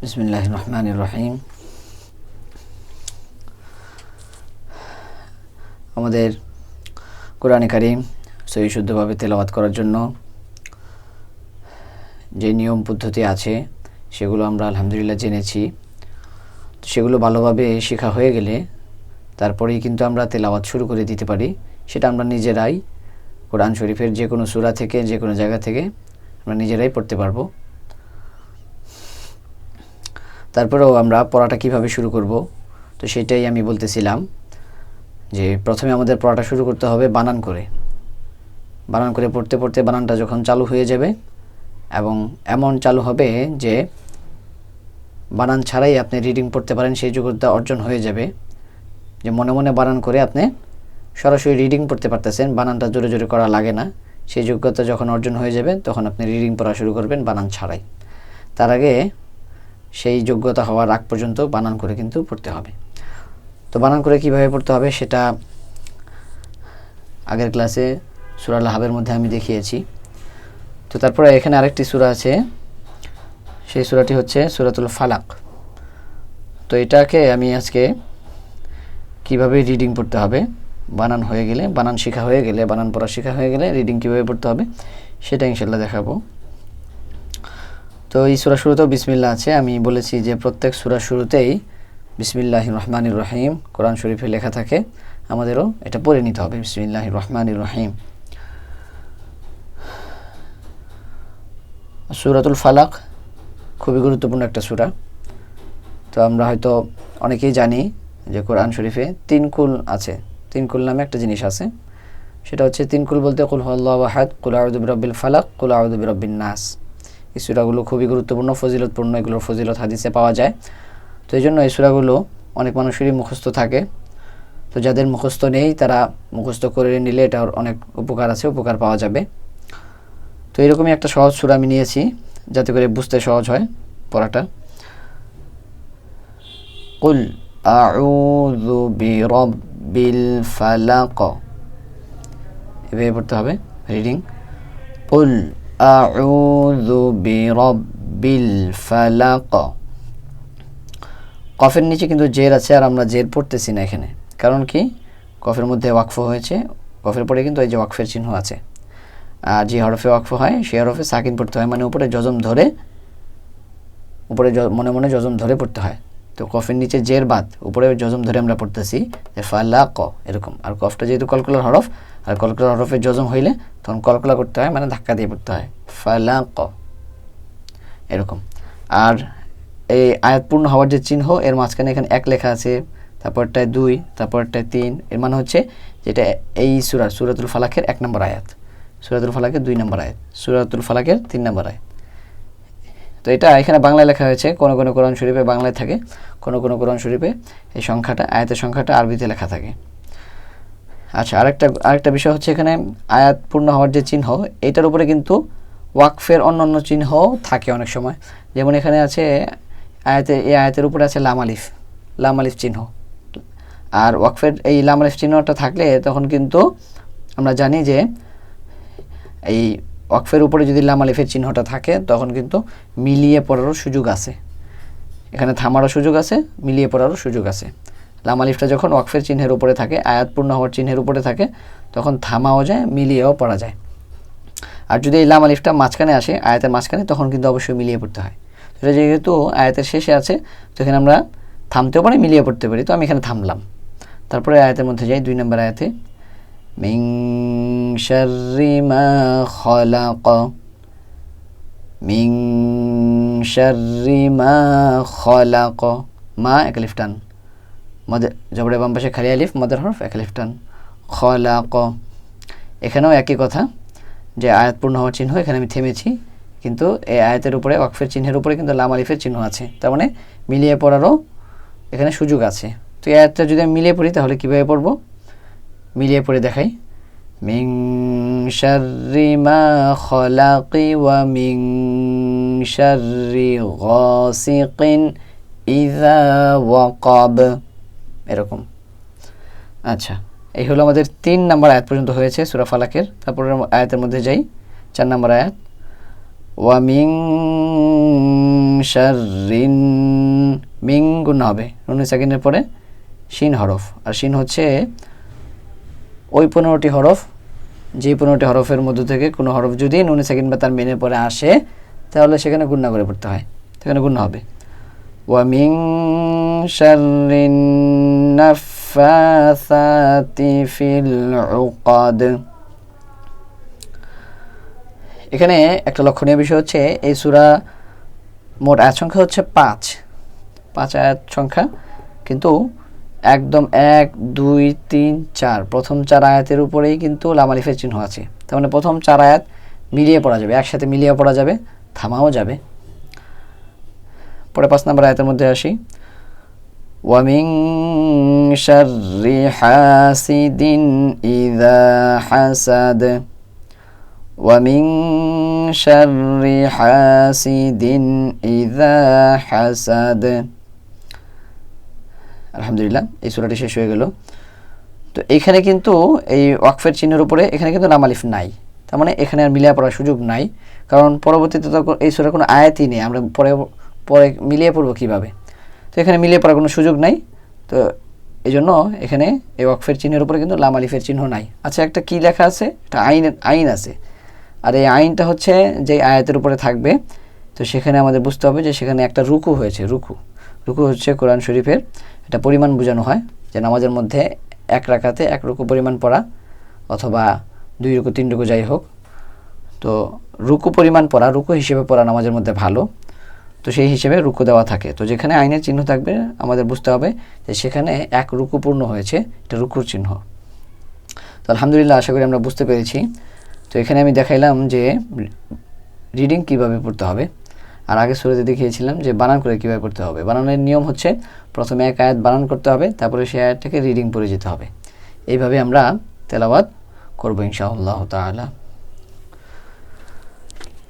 বিসমিল্লাহির রহমানির রহিম। আমাদের কোরআনে কারীম সহি শুদ্ধভাবে তেলাওয়াত করার জন্য যে নিয়ম পদ্ধতি আছে সেগুলো আমরা আলহামদুলিল্লাহ জেনেছি। তো সেগুলো ভালোভাবে শেখা হয়ে গেলে তারপরেই কিন্তু আমরা তেলাওয়াত শুরু করে দিতে পারি। সেটা আমরা নিজেরাই কোরআন শরীফের যে কোনো সূরা থেকে, যে কোনো জায়গা থেকে আমরা নিজেরাই পড়তে পারবো। তারপরেও আমরা পড়াটা কিভাবে শুরু করব, তো সেটাই আমি বলতেছিলাম যে প্রথমে আমাদের পড়াটা শুরু করতে হবে বানান করে। বানান করে পড়তে পড়তে বানানটা যখন চালু হয়ে যাবে এবং এমন চালু হবে যে বানান ছাড়াই আপনি রিডিং পড়তে পারেন, সেই যোগ্যতা অর্জন হয়ে যাবে। যে মনে মনে বানান করে আপনি সরাসরি রিডিং পড়তে পারতেছেন, বানানটা জোরে জোরে করা লাগে না। সেই যোগ্যতা যখন অর্জন হয়ে যাবে তখন আপনি রিডিং পড়া শুরু করবেন বানান ছাড়াই। তার আগে সেই যোগ্যতা হওয়ার আগ পর্যন্ত বানান করে কিন্তু পড়তে হবে। তো বানান করে কিভাবে পড়তে হবে সেটা আগের ক্লাসে সূরা লাহাবের মধ্যে আমি দেখিয়েছি। তো তারপরে এখানে আরেকটি সূরা আছে, সেই সূরাটি হচ্ছে সূরাতুল ফালাক। তো এটাকে আমি আজকে কিভাবে রিডিং পড়তে হবে, বানান হয়ে গেলে, বানান শেখা হয়ে গেলে, বানান পড়া শেখা হয়ে গেলে রিডিং কিভাবে পড়তে হবে সেটা ইনশাআল্লাহ দেখাবো। তো এই সূরা শুরুতেও বিসমিল্লাহ আছে। আমি বলেছি যে প্রত্যেক সূরা শুরুতেই বিসমিল্লাহির রহমানির রহিম কোরআন শরীফে লেখা থাকে, আমাদেরও এটা পড়ে নিতে হবে। বিসমিল্লাহির রহমানির রহিম। সূরাতুল ফালাক খুবই গুরুত্বপূর্ণ একটা সূরা। তো আমরা হয়তো অনেকেই জানি যে কোরআন শরীফে তিন কুল আছে। তিন কুল নামে একটা জিনিস আছে, সেটা হচ্ছে তিন কুল বলতে কুল হুয়াল্লাহু আহাদ, কুল আউযু বিরাব্বিল ফালাক, কুল আউযু বিরাব্বিন নাস। এই সূরাগুলো খুবই গুরুত্বপূর্ণ, ফজিলতপূর্ণ, এগুলোর ফজিলত হাদিসে পাওয়া যায়। তো এই জন্য এই সূরাগুলো অনেক মানুষেরই মুখস্থ থাকে। তো যাদের মুখস্থ নেই তারা মুখস্থ করে নিলে এটার অনেক উপকার আছে, উপকার পাওয়া যাবে। তো এরকমই একটা সহজ সূরা আমি নিয়েছি যাতে করে বুঝতে সহজ হয় পড়াটা। কুল আউযু বিরাব্বিল ফালাক, এভাবে পড়তে হবে রিডিং। কুল আউযু বিরাব্বিল ফালাক। কফের নিচে কিন্তু জের আছে, আর আমরা জের পড়তেছি না এখানে। কারণ কি? কফের মধ্যে ওয়াকফ হয়েছে, কফের পরে কিন্তু এই যে ওয়াকফের চিহ্ন আছে। আর যে হরফে ওয়াকফ হয় সেই হরফে সাকিন পড়তে হয়, মানে উপরে জজম ধরে, উপরে মনে মনে জজম ধরে পড়তে হয়। তো কফের নিচে জের বাদ উপরে জজম ধরে আমরা পড়তেছি যে ফালাক, এরকম। আর কফটা যেহেতু কলকলার হরফ, আর কলকলার হরফে জজম হইলে তখন কলকলা করতে হয়, মানে ধাক্কা দিয়ে পড়তে হয় ফালাক, এরকম। আর এই আয়াত পূর্ণ হওয়ার যে চিহ্ন, এর মাঝখানে এখানে এক লেখা আছে, তারপরটায় 2, তারপরটায় 3, এর মানে হচ্ছে যেটা এই সূরাতুল ফালাকের 1 নম্বর আয়াত, সূরাতুল ফালাকের 2 নম্বর আয়াত, সূরাতুল ফালাকের 3 নম্বর আয়াত। তো এটা এখানে বাংলায় লেখা হয়েছে, কোনো কোনো কোরআন শরীফে বাংলায় থাকে, কোনো কোনো কোরআন শরীফে এই সংখ্যাটা, আয়াতের সংখ্যাটা আরবিতে লেখা থাকে। আচ্ছা, আরেকটা বিষয় হচ্ছে এখানে আয়াত পূর্ণ হওয়ার যে চিহ্ন, এটার উপরে কিন্তু ওয়াকফের অন্যান্য চিহ্ন থাকে অনেক সময়। যেমন এখানে আছে এই আয়াতের উপরে আছে লাম আলিফ চিহ্ন। আর ওয়াকফের এই লাম আলিফ চিহ্নটা থাকলে তখন কিন্তু আমরা জানি যে এই ওয়াকফের উপরে যদি লাম আলিফের চিহ্নটা থাকে তখন কিন্তু মিলিয়ে পড়ারও সুযোগ আছে, এখানে থামারও সুযোগ আছে, মিলিয়ে পড়ারও সুযোগ আছে। লাম আলিফটা যখন ওয়াকফের চিহ্নের উপরে থাকে, আয়াত পূর্ণ হওয়ার চিহ্নের উপরে থাকে, তখন থামাও যায়, মিলিয়েও পড়া যায়। আর যদি এই লাম আলিফটা মাঝখানে আসে, আয়াতের মাঝখানে, তখন কিন্তু অবশ্যই মিলিয়ে পড়তে হয়। সেটা যেহেতু আয়াতের শেষে আছে, তো এখানে আমরা থামতেও পারি, মিলিয়ে পড়তে পারি। তো আমি এখানে থামলাম। তারপরে আয়াতের মধ্যে যাই, 2 নম্বর আয়াতে মিন শাররি মা খালাক, মিন শাররি মা খালাক, মা এক আলিফ টান, মদের জবরে বাম পাশে খালি আলিফ, মদের হরফ এক আলিফ টান, খালাক। এখানেও একই কথা, যে আয়াত পূর্ণ হওয়ার চিহ্ন, এখানে আমি থেমেছি, কিন্তু এই আয়াতের উপরে ওয়াকফের চিহ্নের উপরে কিন্তু লাম আলিফের চিহ্ন আছে, তার মানে মিলিয়ে পড়ারও এখানে সুযোগ আছে। তো এই আয়াতটা যদি আমি মিলিয়ে পড়ি তাহলে কীভাবে পড়ব, মিলিয়ে পড়ে দেখাই। মিন শাররি মা খালাকি ওয়া মিন শাররি গাসিকিন ইযা ওয়াকাব, এরকম। আচ্ছা, এই হলো আমাদের 3 নম্বর আয়াত পর্যন্ত হয়েছে সূরা ফালাকের। তারপরে আয়াতের মধ্যে যাই, 4 নম্বর আয়াত। ওয়া মিন শাররিন, মিং গুণা হবে, নুনে সাকিনের পরে শিন হরফ, আর শিন হচ্ছে ওই 15টি হরফ, যে 15টি হরফের মধ্যে থেকে কোনো হরফ যদি নুনে সাকিন বা তার মিনের পরে আসে তাহলে সেখানে গুণা করে পড়তে হয়, সেখানে গুণা হবে। ওয়া মিন শাররিন নাফাসাতি ফিল উকাদ। এখানে একটা লক্ষণীয় বিষয় হচ্ছে এই সূরা মোট আয়াত সংখ্যা হচ্ছে 5 আয়াত সংখ্যা, কিন্তু একদম 1 2 3 4 প্রথম 4 আয়াতের উপরেই কিন্তু লাম আলিফের চিহ্ন আছে। তার মানে প্রথম 4 আয়াত মিলিয়ে পড়া যাবে, একসাথে মিলিয়ে পড়া যাবে, থামাও যাবে। পরে 5 নম্বর আয়াতের মধ্যে আসি, ওয়া মিন শাররি হাসিদিন ইযা হাসাদ, ওয়া মিন শাররি হাসিদিন ইযা হাসাদ। আলহামদুলিল্লাহ, এই সূরাটি শেষ হয়ে গেল। তো এখানে কিন্তু এই ওয়াকফের চিহ্নের উপরে এখানে কিন্তু লাম আলিফ নাই, তার মানে এখানে আর মিলিয়ে পড়ার সুযোগ নাই, কারণ পরবর্তীতে তো এই সূরার কোনো আয়াতই নেই, আমরা পরে পরে মিলিয়ে পড়বো কীভাবে? তো এখানে মিলিয়ে পড়ার কোনো সুযোগ নাই, তো এই জন্য এখানে এই ওয়াকফের চিহ্নের উপরে কিন্তু লাম আলিফের চিহ্ন নাই। আচ্ছা, একটা কি লেখা আছে? এটা আইন আছে, আর এই আইনটা হচ্ছে যে আয়াতের উপরে থাকবে, তো সেখানে আমাদের বুঝতে হবে যে সেখানে একটা রুকু হয়েছে। রুকু হচ্ছে কোরআন শরীফের এটা পরিমাণ বোঝানো হয়, যে নামাজের মধ্যে 1 রাকাতে 1 রুকু পরিমাণ পড়া, অথবা 2 রুকু 3 রুকু যাই হোক, তো রুকু পরিমাণ পড়া, রুকু হিসেবে পড়া নামাজের মধ্যে ভালো, তো সেই হিসেবে রুকু দেওয়া থাকে। তো যেখানে আইনের চিহ্ন থাকবে আমাদের বুঝতে হবে যে সেখানে 1 রুকু পূর্ণ হয়েছে, এটা রুকুর চিহ্ন। তো আলহামদুলিল্লাহ, আশা করি আমরা বুঝতে পেরেছি। তো এখানে আমি দেখাইলাম যে রিডিং কিভাবে পড়তে হবে, আর আগে সূরাতে দেখিয়েছিলাম যে বানান করে কীভাবে পড়তে হবে। বানানের নিয়ম হচ্ছে প্রথমে 1 আয়াত বানান করতে হবে, তারপরে সেই আয়াতটাকে রিডিং পড়ে যেতে হবে। এইভাবে আমরা তেলাওয়াত করবো ইনশাআল্লাহ তাআলা।